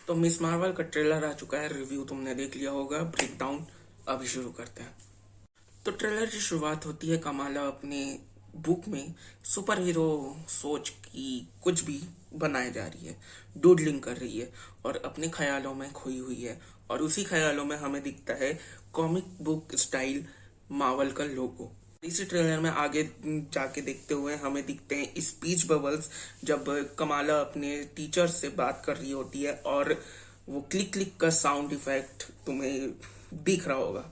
तो miss Marvel का trailer आ चुका है, रिव्यू तुमने देख लिया होगा, ब्रेकडाउन अभी शुरू करते हैं। तो ट्रेलर की शुरुआत होती है, कमाला अपने बुक में सुपर हीरो सोच की कुछ भी बनाए जा रही है, डूडलिंग कर रही है और अपने ख्यालों में खोई हुई है। और उसी ख्यालों में हमें दिखता है कॉमिक बुक स्टाइल मार्वल का लोगो। इसी ट्रेलर में आगे जाके देखते हुए हमें दिखते हैं स्पीच बबल्स, जब कमाला अपने टीचर से बात कर रही होती है और वो क्लिक क्लिक का साउंड इफेक्ट तुम्हें दिख रहा होगा।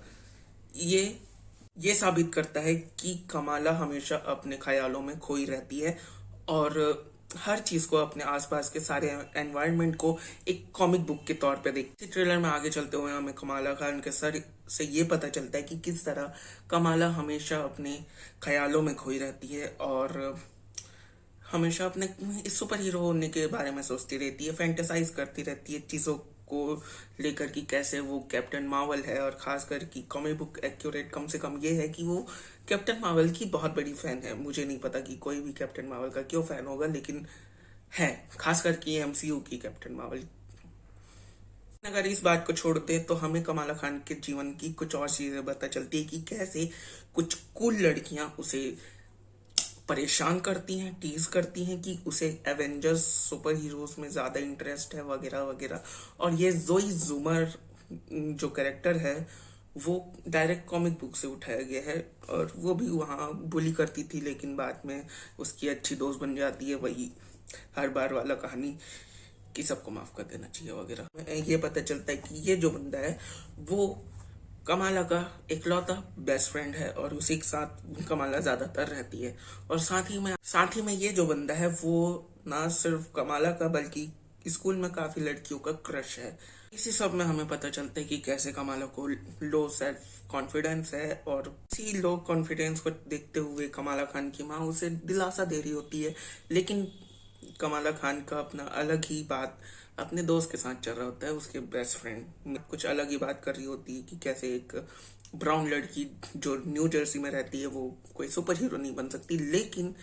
ये ये साबित करता है कि कमाला हमेशा अपने ख्यालों में खोई रहती है और हर चीज को, अपने आसपास के सारे एनवायरनमेंट को एक कॉमिक बुक के तौर पे देखती है। ट्रेलर में आगे चलते हुए हमें कमाला खान के सर से ये पता चलता है कि किस तरह कमाला हमेशा अपने ख्यालों में खोई रहती है और हमेशा अपने इस सुपर हीरो होने के बारे में सोचती रहती है, फैंटेसाइज करती रहती है चीजों को लेकर कि कैसे वो कैप्टन मार्वल है। और खासकर कि कॉमिक बुक एक्यूरेट कम से कम ये है कि वो कैप्टन मार्वल की बहुत बड़ी फैन है। मुझे नहीं पता कि कोई भी कैप्टन मार्वल का क्यों फैन होगा, लेकिन है, खासकर कि एमसीयू की कैप्टन मार्वल। अगर इस बात को छोड़ते तो हमें कमाला खान के जीवन की कुछ और चीजें पता चलती है कि कैसे कुछ कूल लड़कियां उसे परेशान करती हैं, टीज करती हैं कि उसे एवेंजर्स सुपर हीरोज में ज्यादा इंटरेस्ट है वगैरह वगैरह। और ये जोई जूमर जो कैरेक्टर है वो डायरेक्ट कॉमिक बुक से उठाया गया है और वो भी वहाँ बुली करती थी, लेकिन बाद में उसकी अच्छी दोस्त बन जाती है। वही हर बार वाला कहानी कि सबको माफ कर देना चाहिए वगैरह। ये पता चलता है कि ये जो बंदा है वो कमाला का इकलौता बेस्ट फ्रेंड है और उसी के साथ कमाला ज्यादातर रहती है। और साथ ही में ये जो बंदा है वो ना सिर्फ कमाला का बल्कि स्कूल में काफी लड़कियों का क्रश है। इसी सब में हमें पता चलता है कि कैसे कमाला को लो सेल्फ कॉन्फिडेंस है और इसी लो कॉन्फिडेंस को देखते हुए कमाला खान की माँ उसे दिलासा दे रही होती है। लेकिन कमाला खान का अपना अलग ही बात अपने दोस्त के साथ चल रहा होता है, उसके बेस्ट फ्रेंड कुछ अलग ही बात कर रही होती है कि कैसे एक ब्राउन लड़की जो न्यू जर्सी में रहती है वो कोई सुपर हीरो नहीं बन सकती। लेकिन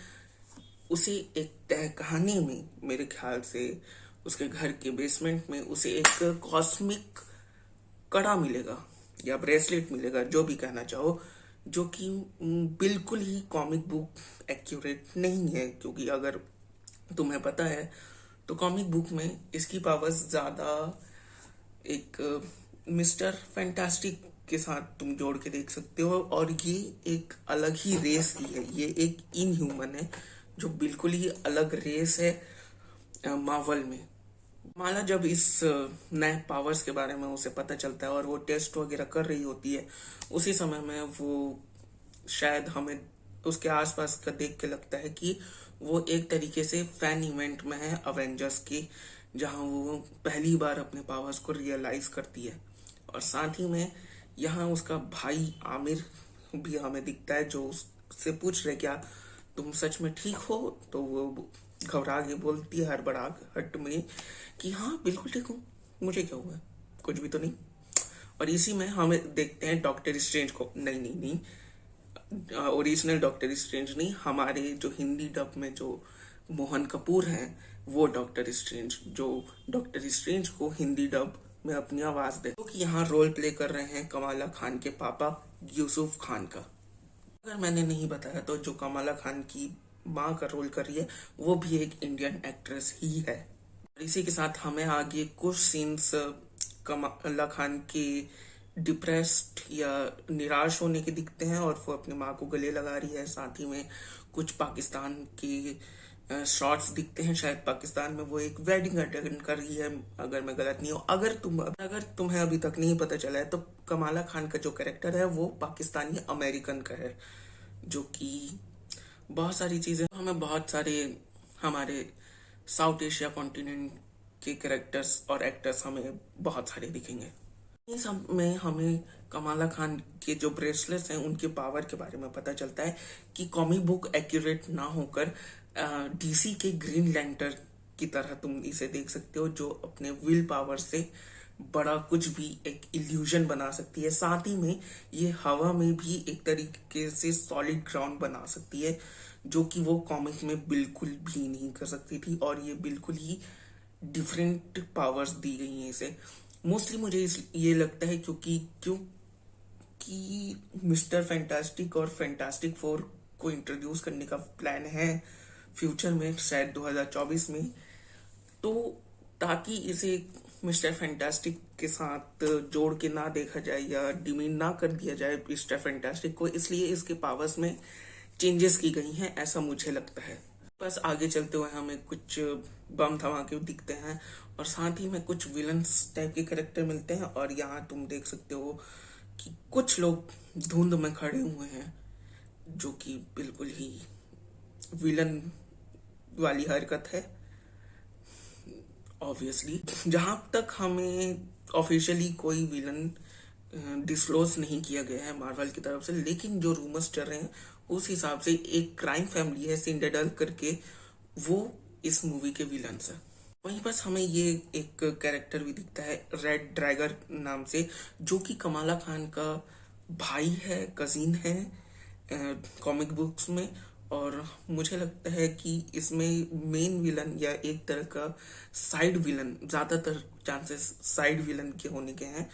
उसे एक तय कहानी में, मेरे ख्याल से उसके घर के बेसमेंट में उसे एक कॉस्मिक कड़ा मिलेगा या ब्रेसलेट मिलेगा, जो भी कहना चाहो, जो कि बिल्कुल ही कॉमिक बुक एक्यूरेट नहीं है। क्योंकि अगर तुम्हें पता है तो कॉमिक बुक में इसकी पावर्स ज्यादा एक मिस्टर फैंटास्टिक के साथ तुम जोड़ के देख सकते हो और ये एक अलग ही रेस की है, ये एक इनह्यूमन है जो बिल्कुल ही अलग रेस है मार्वल में। माला जब इस नए पावर्स के बारे में उसे पता चलता है और वो टेस्ट वगैरह कर रही होती है, उसी समय में वो शायद हमें उसके आसपास का देख के लगता है कि वो एक तरीके से फैन इवेंट में है अवेंजर्स की, जहां वो पहली बार अपने पावर्स को रियलाइज करती है। और साथ ही में यहाँ उसका भाई आमिर भी हमें दिखता है जो उससे पूछ रहे क्या तुम सच में ठीक हो। तो वो घबरा के बोलती है हड़बड़ाहट में कि हाँ बिल्कुल ठीक हूँ, मुझे क्या हुआ, कुछ भी तो नहीं। और इसी में हमें देखते हैं डॉक्टर स्ट्रेंज को, नहीं नहीं नहीं, ओरिजिनल डॉक्टर स्ट्रेंज नहीं, हमारे जो हिंदी डब में जो मोहन कपूर हैं वो डॉक्टर स्ट्रेंज, जो डॉक्टर स्ट्रेंज को हिंदी डब में अपनी आवाज दे, तो कि यहाँ रोल प्ले कर रहे हैं कमाला खान के पापा यूसुफ खान का। अगर मैंने नहीं बताया तो जो कमाला खान की माँ का रोल कर रही है वो भी एक इंडियन एक्ट्रेस ही है। और इसी के साथ हमें आगे कुछ सीन्स कमाला खान के डिप्रेस्ड या निराश होने के दिखते हैं और वो अपनी माँ को गले लगा रही है। साथ ही में कुछ पाकिस्तान के शॉट्स दिखते हैं, शायद पाकिस्तान में वो एक वेडिंग अटेंड कर रही है, अगर मैं गलत नहीं हूँ। अगर तुम्हें अभी तक नहीं पता चला है तो कमाला खान का जो कैरेक्टर है वो पाकिस्तानी अमेरिकन का है, जो कि बहुत सारी चीजें हमें बहुत सारे हमारे साउथ एशिया कॉन्टिनेंट के कैरेक्टर्स और एक्टर्स हमें बहुत सारे दिखेंगे। इस सब में हमें कमाला खान के जो ब्रेसलेट्स हैं उनके पावर के बारे में पता चलता है कि कॉमिक बुक एक्यूरेट ना होकर डीसी के ग्रीन लैंटर्न की तरह तुम इसे देख सकते हो, जो अपने विल पावर से बड़ा कुछ भी एक इल्यूजन बना सकती है। साथ ही में ये हवा में भी एक तरीके से सॉलिड ग्राउंड बना सकती है, जो कि वो कॉमिक में बिल्कुल भी नहीं कर सकती थी। और ये बिल्कुल ही डिफरेंट पावर्स दी गई हैं इसे। मोस्टली मुझे ये लगता है क्योंकि मिस्टर फैंटास्टिक और फैंटास्टिक फोर को इंट्रोड्यूस करने का प्लान है फ्यूचर में, शायद 2024 में। तो ताकि इसे मिस्टर फैंटास्टिक के साथ जोड़ के ना देखा जाए या डिमीन ना कर दिया जाए मिस्टर फैंटास्टिक को, इसलिए इसके पावर्स में चेंजेस की गई हैं, ऐसा मुझे लगता है। बस आगे चलते हुए हमें कुछ बम धमाके दिखते हैं और साथ ही में कुछ विलन्स टाइप के कैरेक्टर मिलते हैं। और यहाँ तुम देख सकते हो कि कुछ लोग धुंध में खड़े हुए हैं, जो कि बिल्कुल ही विलन वाली हरकत है ऑब्वियसली। जहां तक हमें ऑफिशियली कोई विलन डिस्क्लोज नहीं किया गया है मार्वल की तरफ से, लेकिन जो रूमर्स चल रहे हैं उस हिसाब से एक क्राइम फैमिली है सिंडेडल करके, वो इस मूवी के विलन्स है। वहीं पर हमें ये एक कैरेक्टर भी दिखता है रेड ड्रैगर नाम से, जो कि कमाला खान का भाई है, कजिन है कॉमिक बुक्स में। और मुझे लगता है कि इसमें मेन विलन या एक तरह का साइड विलन, ज्यादातर चांसेस साइड विलन के होने के हैं,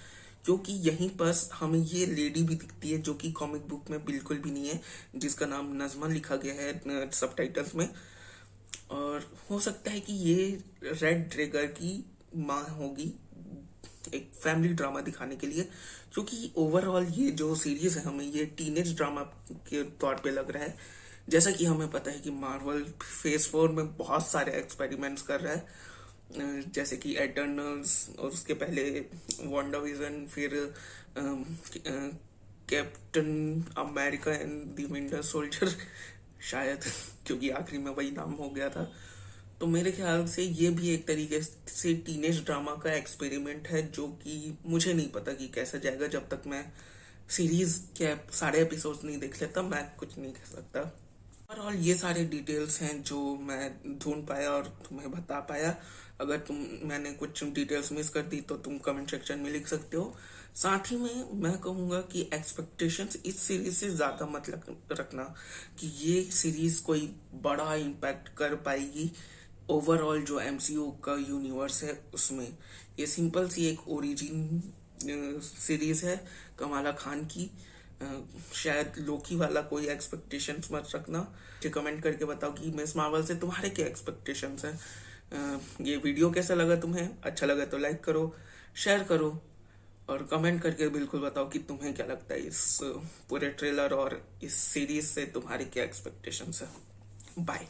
क्योंकि यहीं पर हमें ये लेडी भी दिखती है जो कि कॉमिक बुक में बिल्कुल भी नहीं है, जिसका नाम नजमा लिखा गया है सबटाइटल्स में। और हो सकता है कि ये रेड ड्रैगर की माँ होगी, एक फैमिली ड्रामा दिखाने के लिए, क्योंकि ओवरऑल ये जो सीरीज है हमें ये टीनेज ड्रामा के तौर पे लग रहा है। जैसा कि हमें पता है कि मार्वल फेज 4 में बहुत सारे एक्सपेरिमेंट्स कर रहा है, जैसे कि एटर्नल्स और उसके पहले वांडा विजन, फिर captain America and the winter soldier शायद, क्योंकि आखिरी में वही नाम हो गया था। तो मेरे ख्याल से ये भी एक तरीके से टीनेज ड्रामा का एक्सपेरिमेंट है, जो कि मुझे नहीं पता कि कैसा जाएगा। जब तक मैं सीरीज के सारे एपिसोड्स नहीं देख लेता मैं कुछ नहीं कह सकता। ओवरऑल ये सारे डिटेल्स हैं जो मैं ढूंढ पाया और तुम्हें बता पाया। अगर मैंने कुछ डिटेल्स मिस कर दी तो तुम कमेंट सेक्शन में लिख सकते हो। साथ ही में मैं कहूंगा कि एक्सपेक्टेशंस इस सीरीज से ज्यादा मत रखना कि ये सीरीज कोई बड़ा इम्पैक्ट कर पाएगी ओवरऑल जो एमसीयू का यूनिवर्स है उसमें। ये सिंपल सी एक ओरिजिन सीरीज है कमाला खान की। शायद लोकी वाला कोई एक्सपेक्टेशंस मत रखना। मुझे कमेंट करके बताओ कि मिस मार्वल से तुम्हारे क्या एक्सपेक्टेशंस हैं। ये वीडियो कैसा लगा तुम्हें, अच्छा लगा तो लाइक करो, शेयर करो और कमेंट करके बिल्कुल बताओ कि तुम्हें क्या लगता है इस पूरे ट्रेलर और इस सीरीज से तुम्हारी क्या एक्सपेक्टेशंस है। बाय।